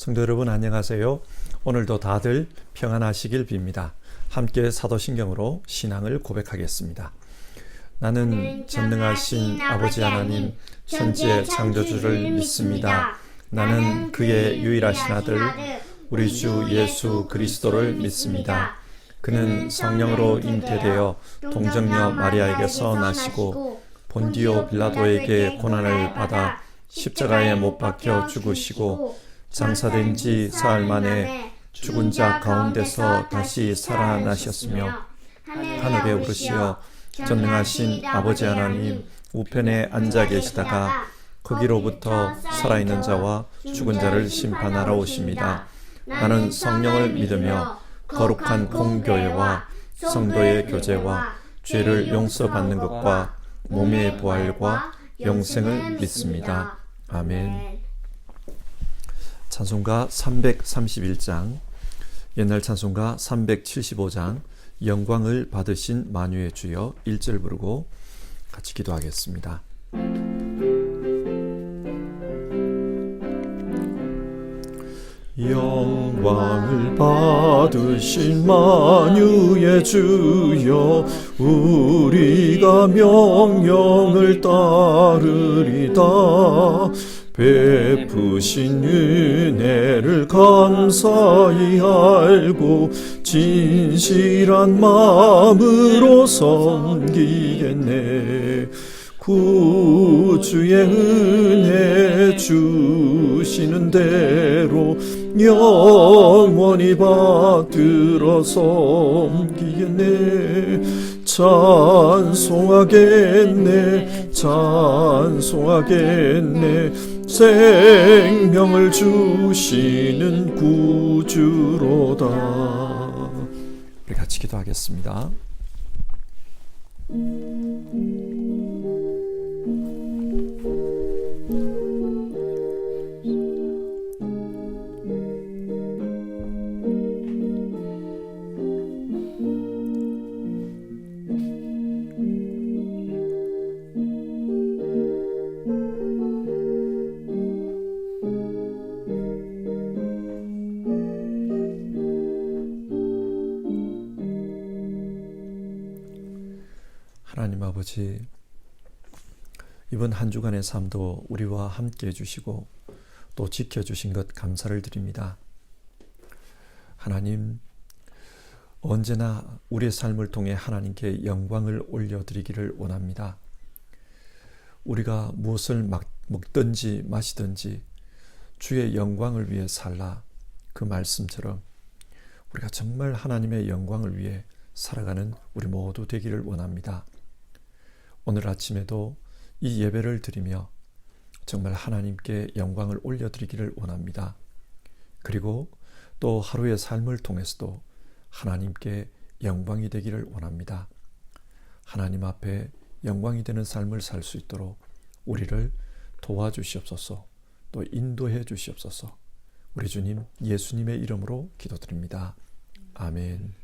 성도 여러분 안녕하세요. 오늘도 다들 평안하시길 빕니다. 함께 사도신경으로 신앙을 고백하겠습니다. 나는 전능하신 아버지 하나님 천지의 창조주를 믿습니다. 나는 그의 유일하신 아들 우리 주 예수 그리스도를 믿습니다. 그는 성령으로 잉태되어 동정녀 마리아에게서 나시고 본디오 빌라도에게 고난을 받아 십자가에 못 박혀 죽으시고 장사된 지 사흘 만에 죽은 자 가운데서 다시 살아나셨으며 하늘에 오르시어 전능하신 아버지 하나님 우편에 앉아 계시다가 거기로부터 살아있는 자와 죽은 자를 심판하러 오십니다. 나는 성령을 믿으며 거룩한 공교회와 성도의 교제와 죄를 용서받는 것과 몸의 부활과 영생을 믿습니다. 아멘. 찬송가 331장, 옛날 찬송가 375장, 영광을 받으신 만유의 주여 1절 부르고 같이 기도하겠습니다. 영광을 받으신 만유의 주여 우리가 명령을 따르리다. 베푸신 은혜를 감사히 알고 진실한 마음으로 섬기겠네. 구주의 은혜 주시는 대로 영원히 받들어 섬기겠네. 찬송하겠네. 생명을 주시는 구주로다. 우리 같이 기도하겠습니다. 하나님 아버지, 이번 한 주간의 삶도 우리와 함께 해주시고 또 지켜주신 것 감사를 드립니다. 하나님, 언제나 우리의 삶을 통해 하나님께 영광을 올려드리기를 원합니다. 우리가 무엇을 먹든지 마시든지 주의 영광을 위해 살라, 그 말씀처럼 우리가 정말 하나님의 영광을 위해 살아가는 우리 모두 되기를 원합니다. 오늘 아침에도 이 예배를 드리며 정말 하나님께 영광을 올려드리기를 원합니다. 그리고 또 하루의 삶을 통해서도 하나님께 영광이 되기를 원합니다. 하나님 앞에 영광이 되는 삶을 살 수 있도록 우리를 도와주시옵소서, 또 인도해 주시옵소서. 우리 주님 예수님의 이름으로 기도드립니다. 아멘.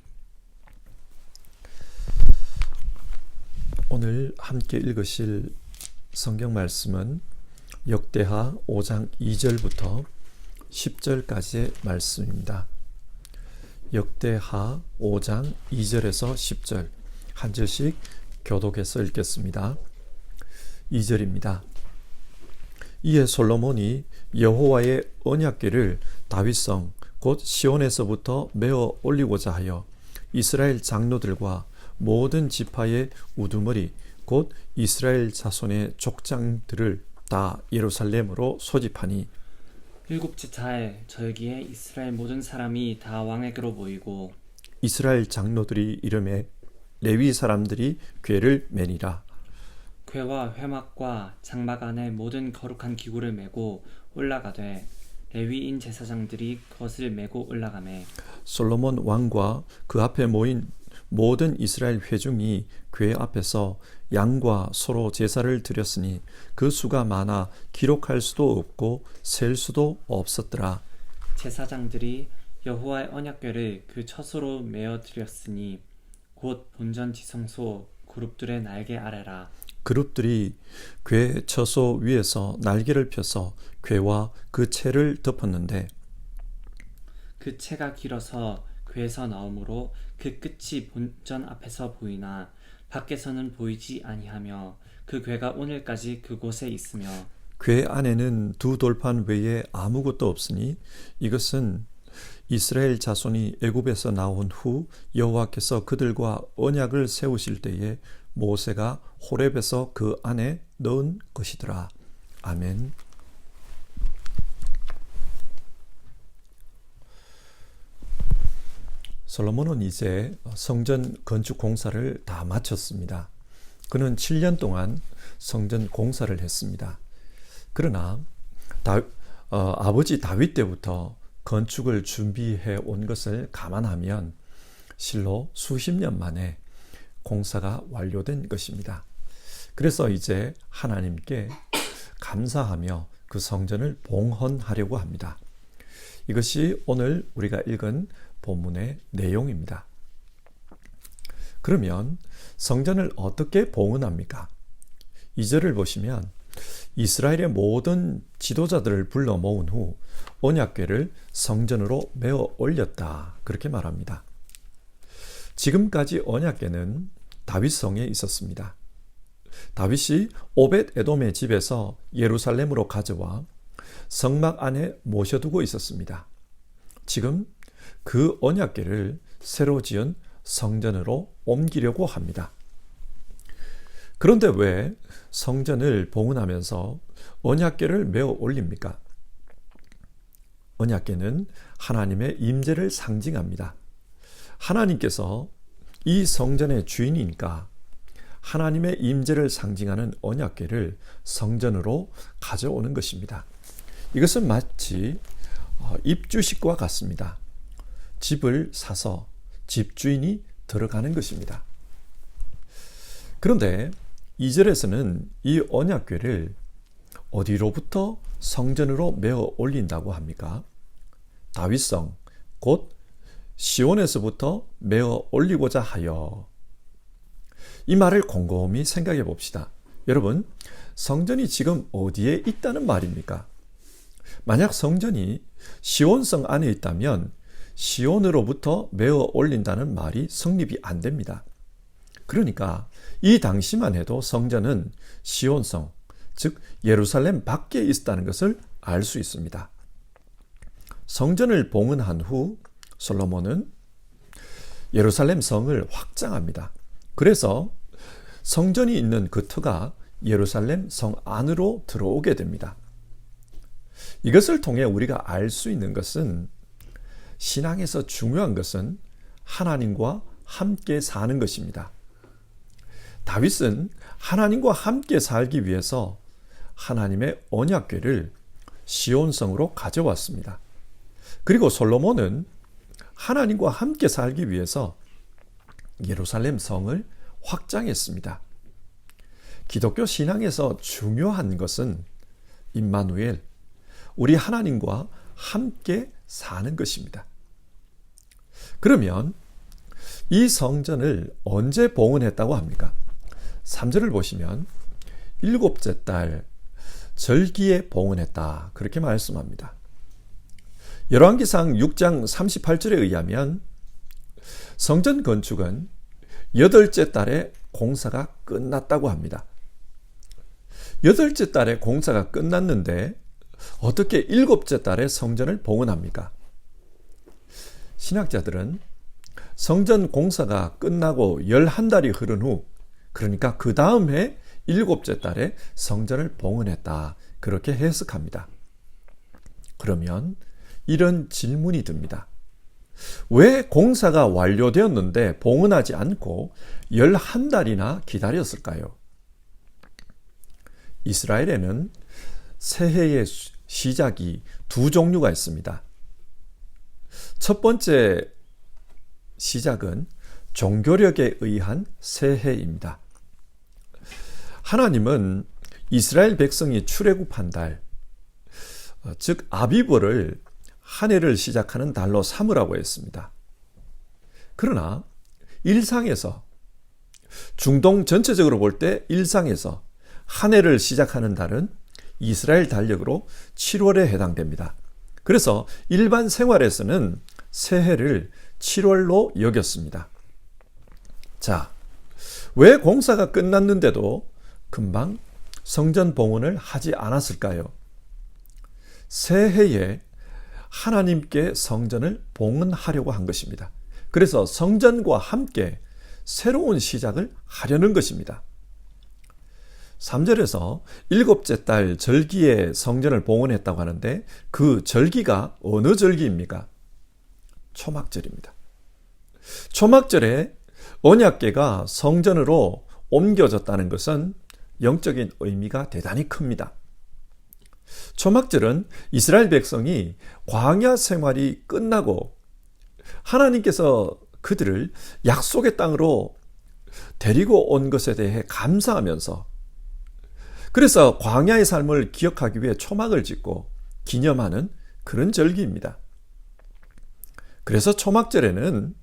오늘 함께 읽으실 성경 말씀은 역대하 5장 2절부터 10절까지의 말씀입니다. 역대하 5장 2절에서 10절 한 절씩 교독해서 읽겠습니다. 2절입니다. 이에 솔로몬이 여호와의 언약궤를 다윗성 곧 시온에서부터 메어 올리고자 하여 이스라엘 장로들과 모든 지파의 우두머리 곧 이스라엘 자손의 족장들을 다 예루살렘으로 소집하니 7째 달 절기에 이스라엘 모든 사람이 다 왕에게로 모이고 이스라엘 장로들이 이름에 레위 사람들이 궤를 매니라. 궤와 회막과 장막 안에 모든 거룩한 기구를 메고 올라가되 레위인 제사장들이 그것을 메고 올라가매 솔로몬 왕과 그 앞에 모인 모든 이스라엘 회중이 궤 앞에서 양과 소로 제사를 드렸으니 그 수가 많아 기록할 수도 없고 셀 수도 없었더라. 제사장들이 여호와의 언약궤를 그 처소로 메어 드렸으니 곧 본전 지성소 그룹들의 날개 아래라. 그룹들이 궤 처소 위에서 날개를 펴서 궤와 그 채를 덮었는데 그 채가 길어서 궤에서 나오므로 그 끝이 본전 앞에서 보이나 밖에서는 보이지 아니하며 그 궤가 오늘까지 그곳에 있으며 궤 안에는 두 돌판 외에 아무것도 없으니 이것은 이스라엘 자손이 애굽에서 나온 후 여호와께서 그들과 언약을 세우실 때에 모세가 호렙에서 그 안에 넣은 것이더라. 아멘. 솔로몬은 이제 성전 건축 공사를 다 마쳤습니다. 그는 7년 동안 성전 공사를 했습니다. 그러나 아버지 다윗 때부터 건축을 준비해 온 것을 감안하면 실로 수십 년 만에 공사가 완료된 것입니다. 그래서 이제 하나님께 감사하며 그 성전을 봉헌하려고 합니다. 이것이 오늘 우리가 읽은 본문의 내용입니다. 그러면 성전을 어떻게 봉헌합니까? 2절을 보시면 이스라엘의 모든 지도자들을 불러 모은 후 언약궤를 성전으로 메어 올렸다. 그렇게 말합니다. 지금까지 언약궤는 다윗성에 있었습니다. 다윗이 오벳 에돔의 집에서 예루살렘으로 가져와 성막 안에 모셔두고 있었습니다. 지금 그 언약궤를 새로 지은 성전으로 옮기려고 합니다. 그런데 왜 성전을 봉헌하면서 언약궤를 메어 올립니까? 언약궤는 하나님의 임재를 상징합니다. 하나님께서 이 성전의 주인이니까 하나님의 임재를 상징하는 언약궤를 성전으로 가져오는 것입니다. 이것은 마치 입주식과 같습니다. 집을 사서 집주인이 들어가는 것입니다. 그런데 2절에서는 이 언약궤를 어디로부터 성전으로 메어 올린다고 합니까? 다윗성, 곧 시온에서부터 메어 올리고자 하여. 이 말을 곰곰이 생각해 봅시다. 여러분, 성전이 지금 어디에 있다는 말입니까? 만약 성전이 시온성 안에 있다면 시온으로부터 메어 올린다는 말이 성립이 안 됩니다. 그러니까 이 당시만 해도 성전은 시온성, 즉 예루살렘 밖에 있었다는 것을 알 수 있습니다. 성전을 봉헌한 후 솔로몬은 예루살렘 성을 확장합니다. 그래서 성전이 있는 그 터가 예루살렘 성 안으로 들어오게 됩니다. 이것을 통해 우리가 알 수 있는 것은 신앙에서 중요한 것은 하나님과 함께 사는 것입니다. 다윗은 하나님과 함께 살기 위해서 하나님의 언약궤를 시온성으로 가져왔습니다. 그리고 솔로몬은 하나님과 함께 살기 위해서 예루살렘 성을 확장했습니다. 기독교 신앙에서 중요한 것은 임마누엘, 우리 하나님과 함께 사는 것입니다. 그러면 이 성전을 언제 봉헌했다고 합니까? 3절을 보시면 7째 달 절기에 봉헌했다. 그렇게 말씀합니다. 열왕기상 6장 38절에 의하면 성전 건축은 8째 달에 공사가 끝났다고 합니다. 8째 달에 공사가 끝났는데 어떻게 7째 달에 성전을 봉헌합니까? 신학자들은 성전 공사가 끝나고 11달이 흐른 후, 그러니까 그 다음 해 7째 달에 성전을 봉헌했다. 그렇게 해석합니다. 그러면 이런 질문이 듭니다. 왜 공사가 완료되었는데 봉헌하지 않고 11달이나 기다렸을까요? 이스라엘에는 새해의 시작이 두 종류가 있습니다. 첫 번째 시작은 종교력에 의한 새해입니다. 하나님은 이스라엘 백성이 출애굽한 달, 즉 아비브를 한 해를 시작하는 달로 삼으라고 했습니다. 그러나 일상에서, 중동 전체적으로 볼 때 일상에서 한 해를 시작하는 달은 이스라엘 달력으로 7월에 해당됩니다. 그래서 일반 생활에서는 새해를 7월로 여겼습니다. 자, 왜 공사가 끝났는데도 금방 성전 봉헌을 하지 않았을까요? 새해에 하나님께 성전을 봉헌하려고 한 것입니다. 그래서 성전과 함께 새로운 시작을 하려는 것입니다. 3절에서 일곱째 달 절기에 성전을 봉헌했다고 하는데 그 절기가 어느 절기입니까? 초막절입니다. 초막절에 언약궤가 성전으로 옮겨졌다는 것은 영적인 의미가 대단히 큽니다. 초막절은 이스라엘 백성이 광야 생활이 끝나고 하나님께서 그들을 약속의 땅으로 데리고 온 것에 대해 감사하면서, 그래서 광야의 삶을 기억하기 위해 초막을 짓고 기념하는 그런 절기입니다. 그래서 초막절에는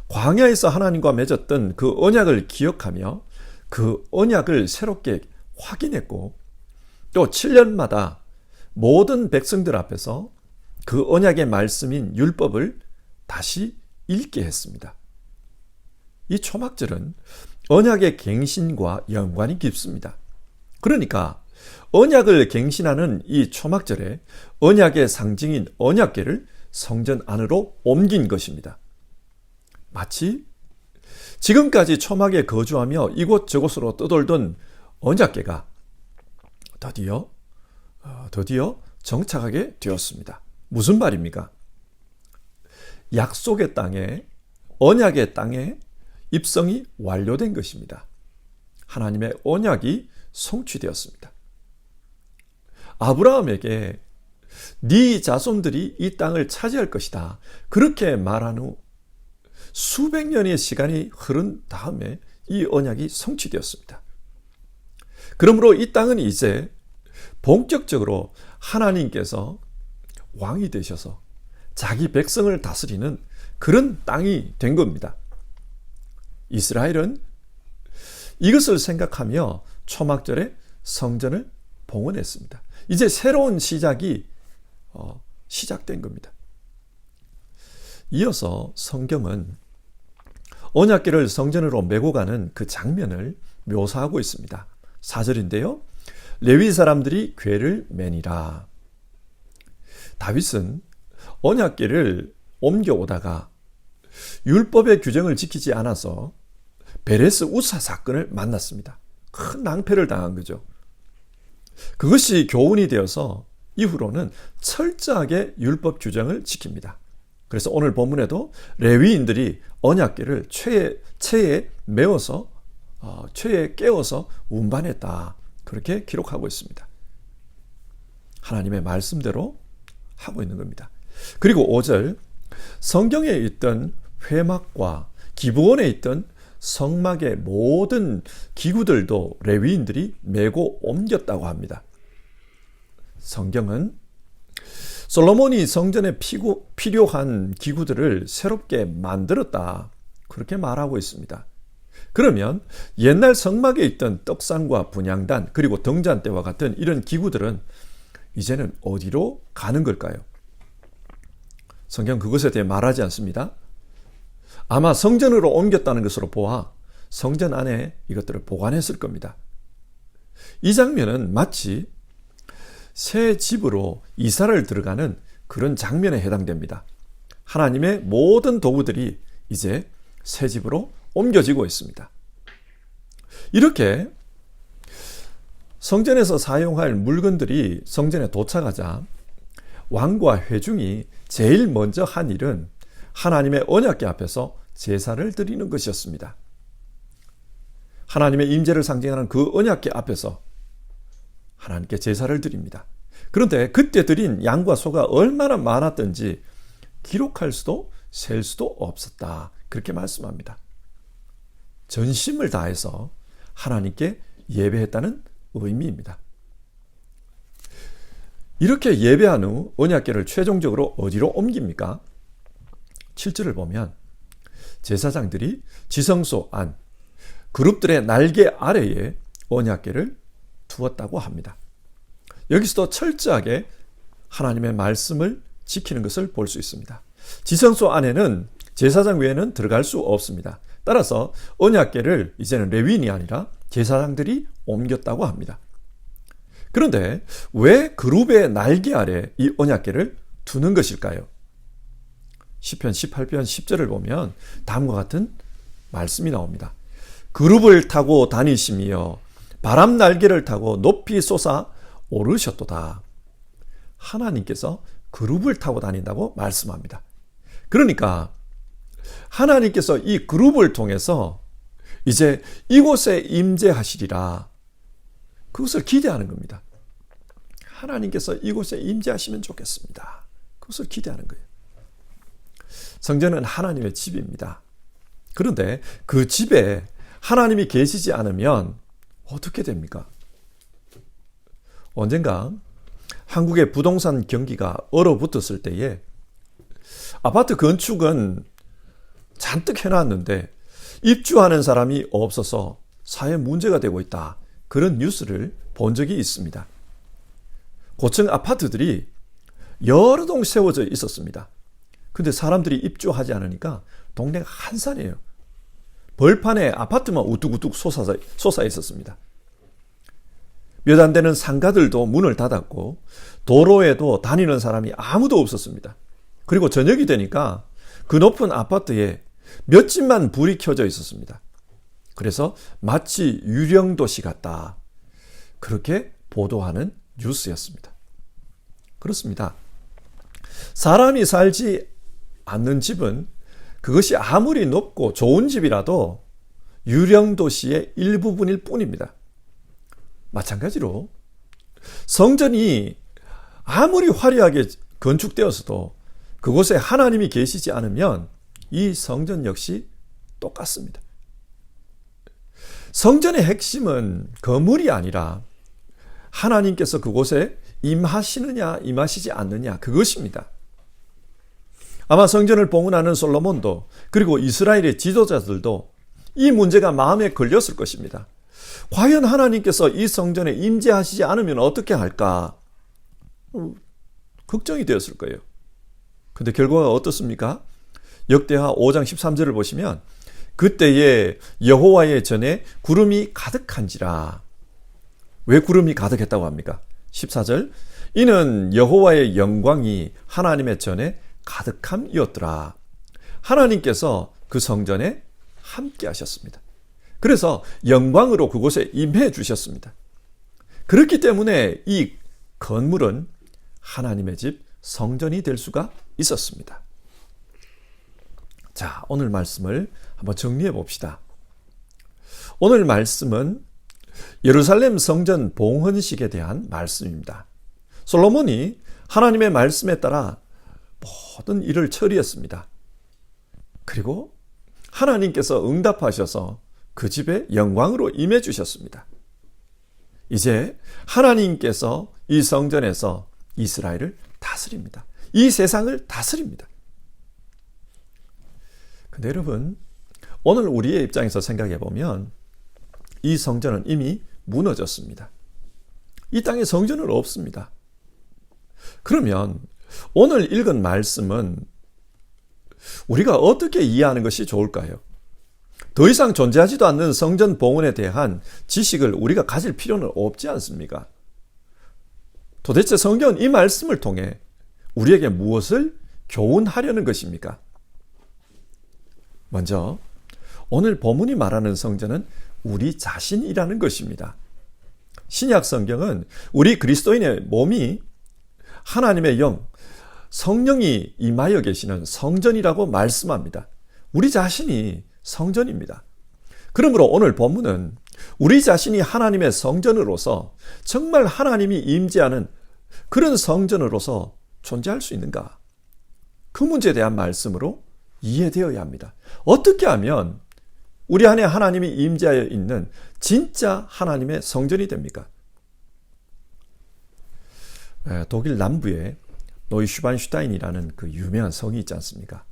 광야에서 하나님과 맺었던 그 언약을 기억하며 그 언약을 새롭게 확인했고, 또 7년마다 모든 백성들 앞에서 그 언약의 말씀인 율법을 다시 읽게 했습니다. 이 초막절은 언약의 갱신과 연관이 깊습니다. 그러니까 언약을 갱신하는 이 초막절에 언약의 상징인 언약궤를 성전 안으로 옮긴 것입니다. 마치 지금까지 초막에 거주하며 이곳저곳으로 떠돌던 언약궤가 드디어 정착하게 되었습니다. 무슨 말입니까? 약속의 땅에, 언약의 땅에 입성이 완료된 것입니다. 하나님의 언약이 성취되었습니다. 아브라함에게 네 자손들이 이 땅을 차지할 것이다, 그렇게 말한 후 수백 년의 시간이 흐른 다음에 이 언약이 성취되었습니다. 그러므로 이 땅은 이제 본격적으로 하나님께서 왕이 되셔서 자기 백성을 다스리는 그런 땅이 된 겁니다. 이스라엘은 이것을 생각하며 초막절에 성전을 봉헌했습니다. 이제 새로운 시작이 시작된 겁니다. 이어서 성경은 언약궤를 성전으로 메고 가는 그 장면을 묘사하고 있습니다. 4절인데요. 레위 사람들이 궤를 매니라. 다윗은 언약궤를 옮겨오다가 율법의 규정을 지키지 않아서 베레스 우사 사건을 만났습니다. 큰 낭패를 당한 거죠. 그것이 교훈이 되어서 이후로는 철저하게 율법 규정을 지킵니다. 그래서 오늘 본문에도 레위인들이 언약궤를 채에 메어서 채에 깨워서 운반했다, 그렇게 기록하고 있습니다. 하나님의 말씀대로 하고 있는 겁니다. 그리고 5절, 성경에 있던 회막과 기브온에 있던 성막의 모든 기구들도 레위인들이 메고 옮겼다고 합니다. 성경은 솔로몬이 성전에 필요한 기구들을 새롭게 만들었다, 그렇게 말하고 있습니다. 그러면 옛날 성막에 있던 떡상과 분향단 그리고 등잔대와 같은 이런 기구들은 이제는 어디로 가는 걸까요? 성경 그것에 대해 말하지 않습니다. 아마 성전으로 옮겼다는 것으로 보아 성전 안에 이것들을 보관했을 겁니다. 이 장면은 마치 새 집으로 이사를 들어가는 그런 장면에 해당됩니다. 하나님의 모든 도구들이 이제 새 집으로 옮겨지고 있습니다. 이렇게 성전에서 사용할 물건들이 성전에 도착하자 왕과 회중이 제일 먼저 한 일은 하나님의 언약궤 앞에서 제사를 드리는 것이었습니다. 하나님의 임재를 상징하는 그 언약궤 앞에서 하나님께 제사를 드립니다. 그런데 그때 드린 양과 소가 얼마나 많았던지 기록할 수도 셀 수도 없었다, 그렇게 말씀합니다. 전심을 다해서 하나님께 예배했다는 의미입니다. 이렇게 예배한 후 언약궤를 최종적으로 어디로 옮깁니까? 7절을 보면 제사장들이 지성소 안 그룹들의 날개 아래에 언약궤를 두었다고 합니다. 여기서도 철저하게 하나님의 말씀을 지키는 것을 볼 수 있습니다. 지성소 안에는 제사장 외에는 들어갈 수 없습니다. 따라서 언약궤를 이제는 레위인이 아니라 제사장들이 옮겼다고 합니다. 그런데 왜 그룹의 날개 아래 이 언약궤를 두는 것일까요? 시편 18편 10절을 보면 다음과 같은 말씀이 나옵니다. 그룹을 타고 다니시며 바람 날개를 타고 높이 솟아 오르셨도다. 하나님께서 그룹을 타고 다닌다고 말씀합니다. 그러니까 하나님께서 이 그룹을 통해서 이제 이곳에 임재하시리라. 그것을 기대하는 겁니다. 하나님께서 이곳에 임재하시면 좋겠습니다. 그것을 기대하는 거예요. 성전은 하나님의 집입니다. 그런데 그 집에 하나님이 계시지 않으면 어떻게 됩니까? 언젠가 한국의 부동산 경기가 얼어붙었을 때에 아파트 건축은 잔뜩 해놨는데 입주하는 사람이 없어서 사회 문제가 되고 있다. 그런 뉴스를 본 적이 있습니다. 고층 아파트들이 여러 동 세워져 있었습니다. 근데 사람들이 입주하지 않으니까 동네가 한산해요. 벌판에 아파트만 우뚝우뚝 솟아 있었습니다. 몇 안 되는 상가들도 문을 닫았고 도로에도 다니는 사람이 아무도 없었습니다. 그리고 저녁이 되니까 그 높은 아파트에 몇 집만 불이 켜져 있었습니다. 그래서 마치 유령도시 같다. 그렇게 보도하는 뉴스였습니다. 그렇습니다. 사람이 살지 않는 집은 그것이 아무리 높고 좋은 집이라도 유령도시의 일부분일 뿐입니다. 마찬가지로 성전이 아무리 화려하게 건축되었어도 그곳에 하나님이 계시지 않으면 이 성전 역시 똑같습니다. 성전의 핵심은 건물이 아니라 하나님께서 그곳에 임하시느냐 임하시지 않느냐 그것입니다. 아마 성전을 봉헌하는 솔로몬도 그리고 이스라엘의 지도자들도 이 문제가 마음에 걸렸을 것입니다. 과연 하나님께서 이 성전에 임재하시지 않으면 어떻게 할까? 걱정이 되었을 거예요. 근데 결과가 어떻습니까? 역대하 5장 13절을 보시면 그때에 여호와의 전에 구름이 가득한지라. 왜 구름이 가득했다고 합니까? 14절 이는 여호와의 영광이 하나님의 전에 가득함이었더라. 하나님께서 그 성전에 함께 하셨습니다. 그래서 영광으로 그곳에 임해 주셨습니다. 그렇기 때문에 이 건물은 하나님의 집 성전이 될 수가 있었습니다. 자, 오늘 말씀을 한번 정리해 봅시다. 오늘 말씀은 예루살렘 성전 봉헌식에 대한 말씀입니다. 솔로몬이 하나님의 말씀에 따라 모든 일을 처리했습니다. 그리고 하나님께서 응답하셔서 그 집에 영광으로 임해 주셨습니다. 이제 하나님께서 이 성전에서 이스라엘을 다스립니다. 이 세상을 다스립니다. 근데 여러분, 오늘 우리의 입장에서 생각해 보면 이 성전은 이미 무너졌습니다. 이 땅에 성전은 없습니다. 그러면 오늘 읽은 말씀은 우리가 어떻게 이해하는 것이 좋을까요? 더 이상 존재하지도 않는 성전 봉헌에 대한 지식을 우리가 가질 필요는 없지 않습니까? 도대체 성경은 이 말씀을 통해 우리에게 무엇을 교훈하려는 것입니까? 먼저 오늘 본문이 말하는 성전은 우리 자신이라는 것입니다. 신약 성경은 우리 그리스도인의 몸이 하나님의 영, 성령이 임하여 계시는 성전이라고 말씀합니다. 우리 자신이 성전입니다. 그러므로 오늘 본문은 우리 자신이 하나님의 성전으로서 정말 하나님이 임재하는 그런 성전으로서 존재할 수 있는가? 그 문제에 대한 말씀으로 이해되어야 합니다. 어떻게 하면 우리 안에 하나님이 임재하여 있는 진짜 하나님의 성전이 됩니까? 독일 남부에 노이슈반슈타인이라는 그 유명한 성이 있지 않습니까?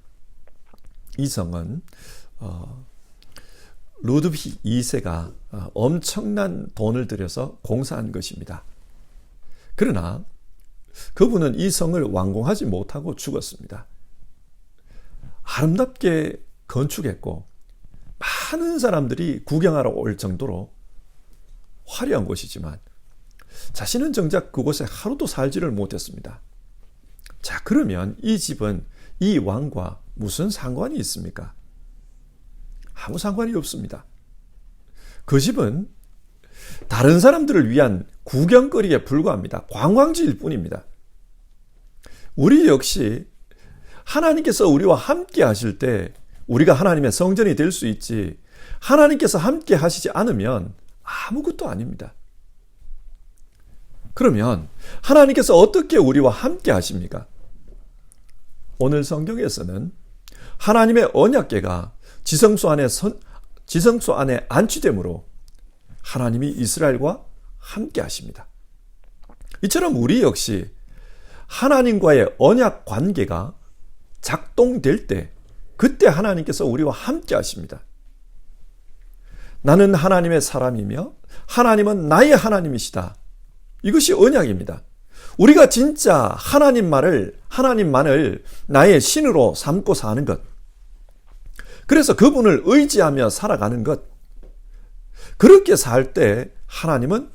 이 성은 루드빅 2세가 엄청난 돈을 들여서 공사한 것입니다. 그러나 그분은 이 성을 완공하지 못하고 죽었습니다. 아름답게 건축했고 많은 사람들이 구경하러 올 정도로 화려한 곳이지만 자신은 정작 그곳에 하루도 살지를 못했습니다. 자, 그러면 이 집은 이 왕과 무슨 상관이 있습니까? 아무 상관이 없습니다. 그 집은 다른 사람들을 위한 구경거리에 불과합니다. 관광지일 뿐입니다. 우리 역시 하나님께서 우리와 함께 하실 때 우리가 하나님의 성전이 될 수 있지, 하나님께서 함께 하시지 않으면 아무것도 아닙니다. 그러면 하나님께서 어떻게 우리와 함께 하십니까? 오늘 성경에서는 하나님의 언약궤가 지성소 안에 안치됨으로 하나님이 이스라엘과 함께 하십니다. 이처럼 우리 역시 하나님과의 언약 관계가 작동될 때 그때 하나님께서 우리와 함께 하십니다. 나는 하나님의 사람이며 하나님은 나의 하나님이시다. 이것이 언약입니다. 우리가 진짜 하나님만을 나의 신으로 삼고 사는 것. 그래서 그분을 의지하며 살아가는 것. 그렇게 살 때 하나님은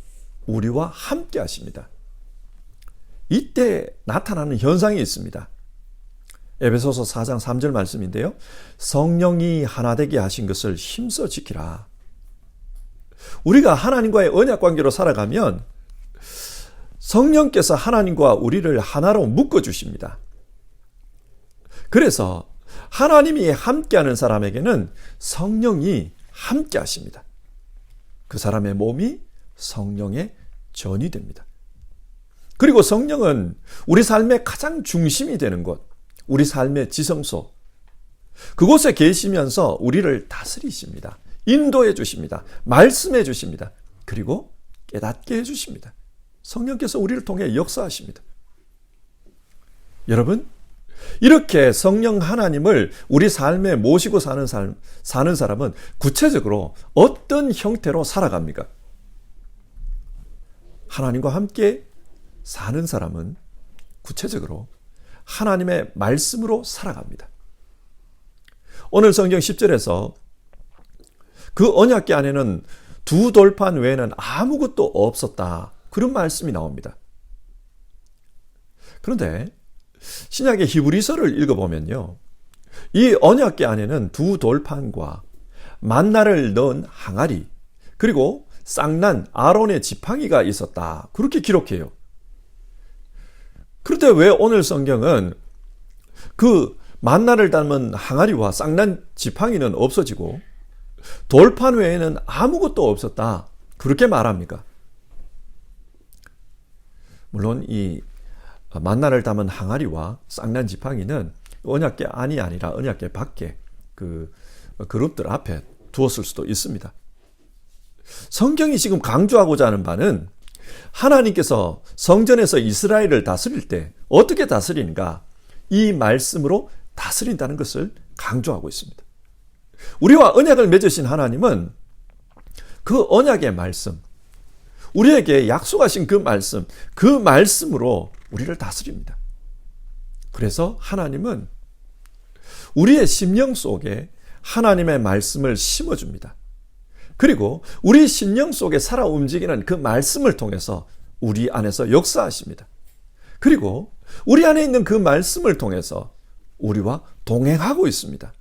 우리와 함께 하십니다. 이때 나타나는 현상이 있습니다. 에베소서 4장 3절 말씀인데요. 성령이 하나 되게 하신 것을 힘써 지키라. 우리가 하나님과의 언약 관계로 살아가면 성령께서 하나님과 우리를 하나로 묶어 주십니다. 그래서 하나님이 함께하는 사람에게는 성령이 함께 하십니다. 그 사람의 몸이 성령의 전이 됩니다. 그리고 성령은 우리 삶의 가장 중심이 되는 곳, 우리 삶의 지성소, 그곳에 계시면서 우리를 다스리십니다. 인도해 주십니다. 말씀해 주십니다. 그리고 깨닫게 해 주십니다. 성령께서 우리를 통해 역사하십니다. 여러분, 이렇게 성령 하나님을 우리 삶에 모시고 사는 사람은 구체적으로 어떤 형태로 살아갑니까? 하나님과 함께 사는 사람은 구체적으로 하나님의 말씀으로 살아갑니다. 오늘 성경 10절에서 그 언약궤 안에는 두 돌판 외에는 아무것도 없었다. 그런 말씀이 나옵니다. 그런데 신약의 히브리서를 읽어보면요, 이 언약궤 안에는 두 돌판과 만나를 넣은 항아리, 그리고 쌍난 아론의 지팡이가 있었다. 그렇게 기록해요. 그런데 왜 오늘 성경은 그 만나를 담은 항아리와 쌍난 지팡이는 없어지고 돌판 외에는 아무것도 없었다. 그렇게 말합니까? 물론 이 만나를 담은 항아리와 쌍난 지팡이는 언약궤 안이 아니라 언약궤 밖에 그 그룹들 앞에 두었을 수도 있습니다. 성경이 지금 강조하고자 하는 바는 하나님께서 성전에서 이스라엘을 다스릴 때 어떻게 다스리는가, 이 말씀으로 다스린다는 것을 강조하고 있습니다. 우리와 언약을 맺으신 하나님은 그 언약의 말씀, 우리에게 약속하신 그 말씀으로 우리를 다스립니다. 그래서 하나님은 우리의 심령 속에 하나님의 말씀을 심어줍니다. 그리고 우리 심령 속에 살아 움직이는 그 말씀을 통해서 우리 안에서 역사하십니다. 그리고 우리 안에 있는 그 말씀을 통해서 우리와 동행하고 있습니다.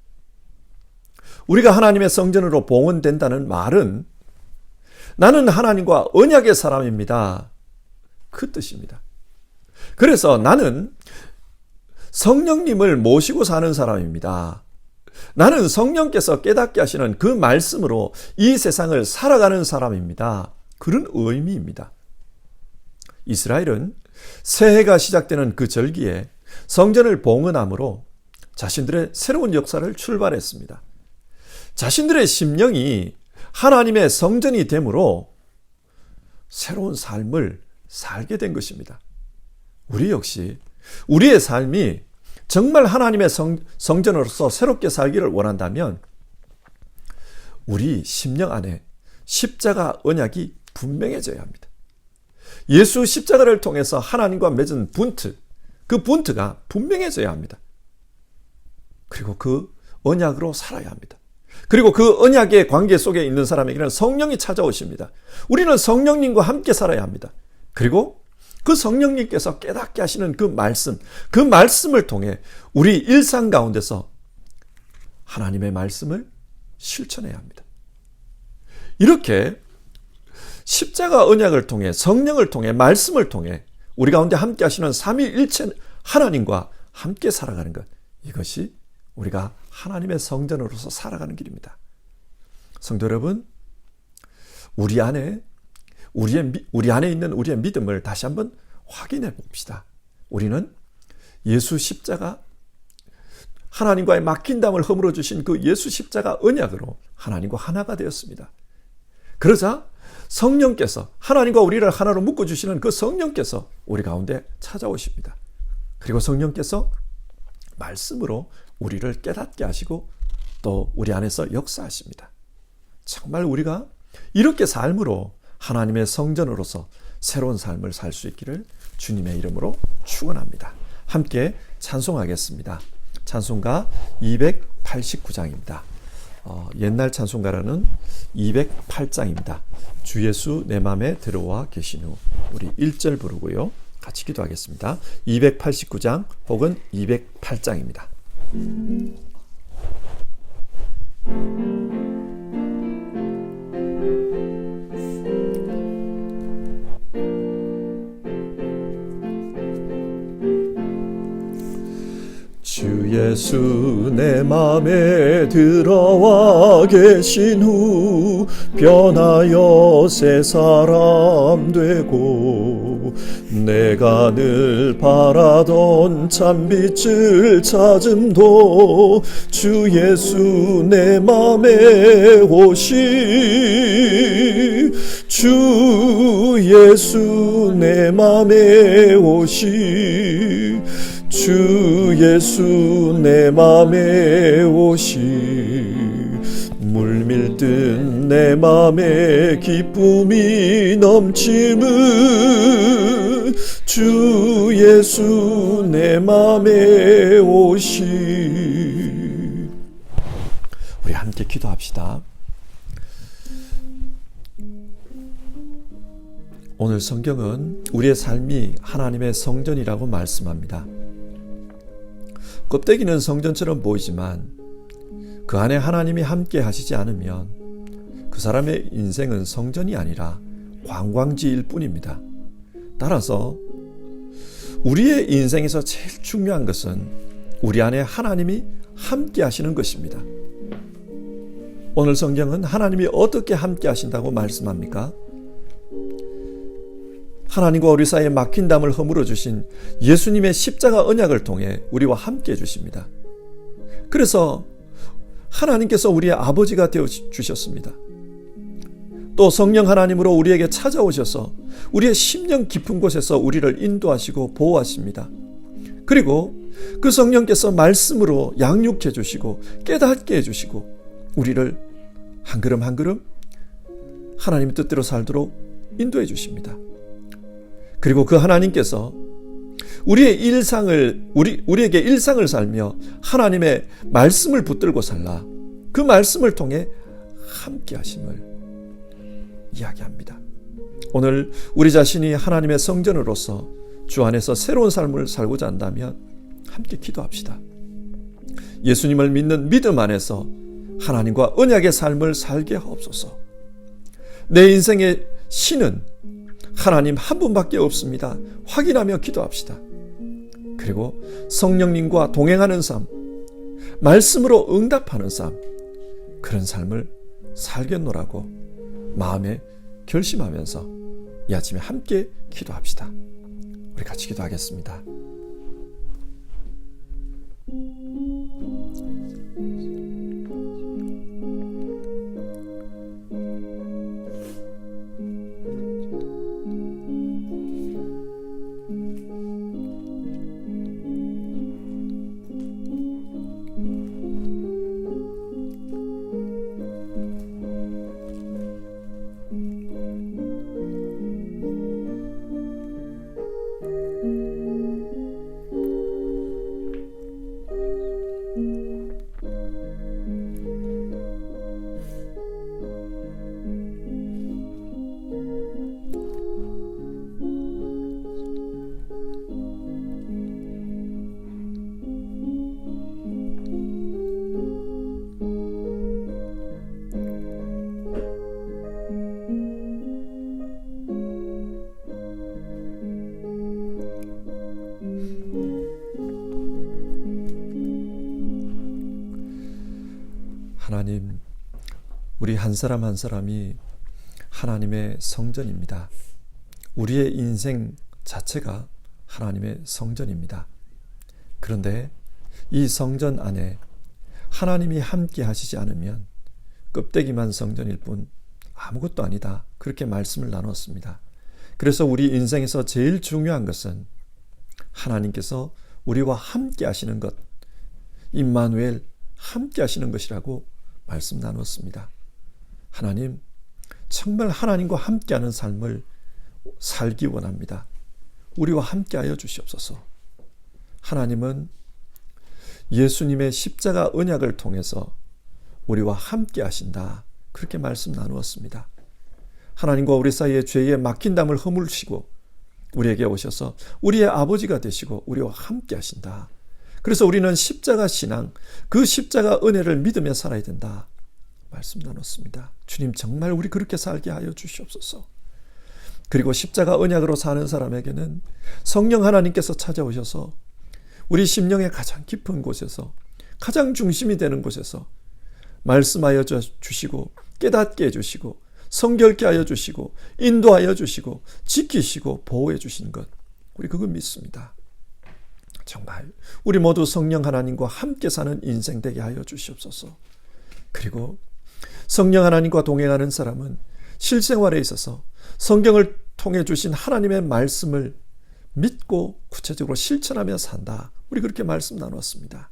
우리가 하나님의 성전으로 봉헌된다는 말은 나는 하나님과 언약의 사람입니다. 그 뜻입니다. 그래서 나는 성령님을 모시고 사는 사람입니다. 나는 성령께서 깨닫게 하시는 그 말씀으로 이 세상을 살아가는 사람입니다. 그런 의미입니다. 이스라엘은 새해가 시작되는 그 절기에 성전을 봉헌함으로 자신들의 새로운 역사를 출발했습니다. 자신들의 심령이 하나님의 성전이 되므로 새로운 삶을 살게 된 것입니다. 우리 역시 우리의 삶이 정말 하나님의 성전으로서 새롭게 살기를 원한다면 우리 심령 안에 십자가 언약이 분명해져야 합니다. 예수 십자가를 통해서 하나님과 맺은 그 분트가 분명해져야 합니다. 그리고 그 언약으로 살아야 합니다. 그리고 그 언약의 관계 속에 있는 사람에게는 성령이 찾아오십니다. 우리는 성령님과 함께 살아야 합니다. 그리고 그 성령님께서 깨닫게 하시는 그 말씀을 통해 우리 일상 가운데서 하나님의 말씀을 실천해야 합니다. 이렇게 십자가 언약을 통해, 성령을 통해, 말씀을 통해 우리 가운데 함께 하시는 삼위일체 하나님과 함께 살아가는 것, 이것이 우리가 하나님의 성전으로서 살아가는 길입니다. 성도 여러분, 우리 안에 있는 우리의 믿음을 다시 한번 확인해 봅시다. 우리는 예수 십자가, 하나님과의 막힌 담을 허물어 주신 그 예수 십자가 언약으로 하나님과 하나가 되었습니다. 그러자 성령께서, 하나님과 우리를 하나로 묶어주시는 그 성령께서 우리 가운데 찾아오십니다. 그리고 성령께서 말씀으로 우리를 깨닫게 하시고 또 우리 안에서 역사하십니다. 정말 우리가 이렇게 삶으로 하나님의 성전으로서 새로운 삶을 살 수 있기를 주님의 이름으로 축원합니다. 함께 찬송하겠습니다. 찬송가 289장입니다. 옛날 찬송가라는 208장입니다. 주 예수 내 맘에 들어와 계신 후, 우리 1절 부르고요. 같이 기도하겠습니다. 289장 혹은 208장입니다. 주 예수 내 맘에 들어와 계신 후 변하여 새 사람 되고 내가 늘 바라던 참빛을 찾음도 주 예수 내 맘에 오시 주 예수 내 맘에 오시 주 예수 내 맘에 오시 물밀듯 내 맘에 기쁨이 넘치는 주 예수 내 맘에 오시. 우리 함께 기도합시다. 오늘 성경은 우리의 삶이 하나님의 성전이라고 말씀합니다. 껍데기는 성전처럼 보이지만 그 안에 하나님이 함께 하시지 않으면 그 사람의 인생은 성전이 아니라 관광지일 뿐입니다. 따라서 우리의 인생에서 제일 중요한 것은 우리 안에 하나님이 함께 하시는 것입니다. 오늘 성경은 하나님이 어떻게 함께 하신다고 말씀합니까? 하나님과 우리 사이에 막힌 담을 허물어 주신 예수님의 십자가 언약을 통해 우리와 함께 해주십니다. 그래서 하나님께서 우리의 아버지가 되어 주셨습니다. 또 성령 하나님으로 우리에게 찾아오셔서 우리의 심령 깊은 곳에서 우리를 인도하시고 보호하십니다. 그리고 그 성령께서 말씀으로 양육해 주시고 깨닫게 해주시고 우리를 한 걸음 한 걸음 하나님의 뜻대로 살도록 인도해 주십니다. 그리고 그 하나님께서 우리에게 일상을 살며 하나님의 말씀을 붙들고 살라 그 말씀을 통해 함께 하심을 이야기합니다. 오늘 우리 자신이 하나님의 성전으로서 주 안에서 새로운 삶을 살고자 한다면 함께 기도합시다. 예수님을 믿는 믿음 안에서 하나님과 언약의 삶을 살게 하옵소서. 내 인생의 신은 하나님 한 분밖에 없습니다. 확인하며 기도합시다. 그리고 성령님과 동행하는 삶, 말씀으로 응답하는 삶, 그런 삶을 살겠노라고 마음에 결심하면서 이 아침에 함께 기도합시다. 우리 같이 기도하겠습니다. 하나님, 우리 한 사람 한 사람이 하나님의 성전입니다. 우리의 인생 자체가 하나님의 성전입니다. 그런데 이 성전 안에 하나님이 함께 하시지 않으면 껍데기만 성전일 뿐 아무것도 아니다. 그렇게 말씀을 나눴습니다. 그래서 우리 인생에서 제일 중요한 것은 하나님께서 우리와 함께 하시는 것, 임마누엘 함께 하시는 것이라고 말씀 나눴습니다. 하나님, 정말 하나님과 함께하는 삶을 살기 원합니다. 우리와 함께하여 주시옵소서. 하나님은 예수님의 십자가 언약을 통해서 우리와 함께 하신다. 그렇게 말씀 나누었습니다. 하나님과 우리 사이에 죄에 막힌 담을 허물시고 우리에게 오셔서 우리의 아버지가 되시고 우리와 함께 하신다. 그래서 우리는 십자가 신앙, 그 십자가 은혜를 믿으며 살아야 된다. 말씀 나눴습니다. 주님, 정말 우리 그렇게 살게 하여 주시옵소서. 그리고 십자가 언약으로 사는 사람에게는 성령 하나님께서 찾아오셔서 우리 심령의 가장 깊은 곳에서, 가장 중심이 되는 곳에서 말씀하여 주시고 깨닫게 해주시고 성결케 하여 주시고 인도하여 주시고 지키시고 보호해 주신 것, 우리 그거 믿습니다. 정말 우리 모두 성령 하나님과 함께 사는 인생 되게 하여 주시옵소서. 그리고 성령 하나님과 동행하는 사람은 실생활에 있어서 성경을 통해 주신 하나님의 말씀을 믿고 구체적으로 실천하며 산다. 우리 그렇게 말씀 나눴습니다.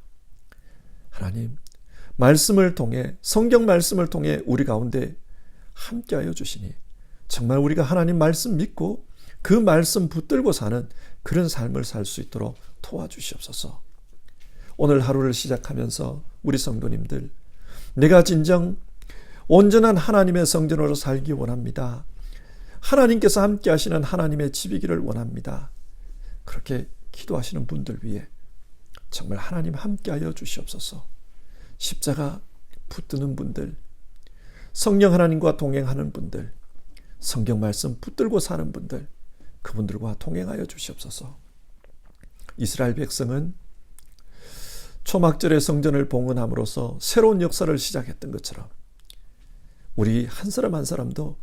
하나님, 말씀을 통해, 성경 말씀을 통해 우리 가운데 함께하여 주시니 정말 우리가 하나님 말씀 믿고 그 말씀 붙들고 사는 그런 삶을 살 수 있도록 도와주시옵소서. 오늘 하루를 시작하면서 우리 성도님들, 내가 진정 온전한 하나님의 성전으로 살기 원합니다. 하나님께서 함께 하시는 하나님의 집이기를 원합니다. 그렇게 기도하시는 분들 위해 정말 하나님 함께하여 주시옵소서. 십자가 붙드는 분들, 성령 하나님과 동행하는 분들, 성경 말씀 붙들고 사는 분들, 그분들과 동행하여 주시옵소서. 이스라엘 백성은 초막절의 성전을 봉헌함으로써 새로운 역사를 시작했던 것처럼 우리 한 사람 한 사람도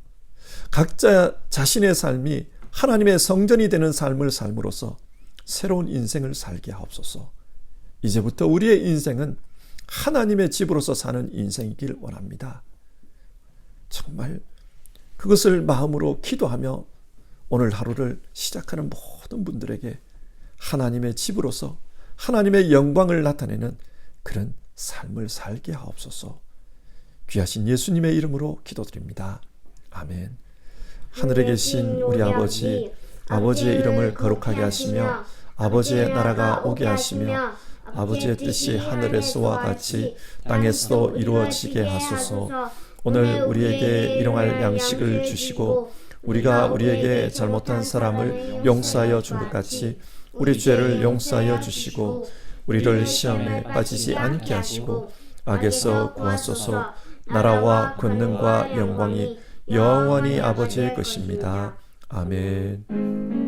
각자 자신의 삶이 하나님의 성전이 되는 삶을 삶으로써 새로운 인생을 살게 하옵소서. 이제부터 우리의 인생은 하나님의 집으로서 사는 인생이길 원합니다. 정말 그것을 마음으로 기도하며 오늘 하루를 시작하는 모든 분들에게 하나님의 집으로서 하나님의 영광을 나타내는 그런 삶을 살게 하옵소서. 귀하신 예수님의 이름으로 기도드립니다. 아멘. 하늘에 계신 우리 아버지, 아버지의 이름을 거룩하게 하시며 아버지의 나라가 오게 하시며 아버지의 뜻이 하늘에서와 같이 땅에서도 이루어지게 하소서. 오늘 우리에게 일용할 양식을 주시고 우리가 우리에게 잘못한 사람을 용서하여 준 것 같이 우리 죄를 용서하여 주시고 우리를 시험에 빠지지 않게 하시고 악에서 구하소서. 나라와 권능과 영광이 영원히 아버지의 것입니다. 아멘.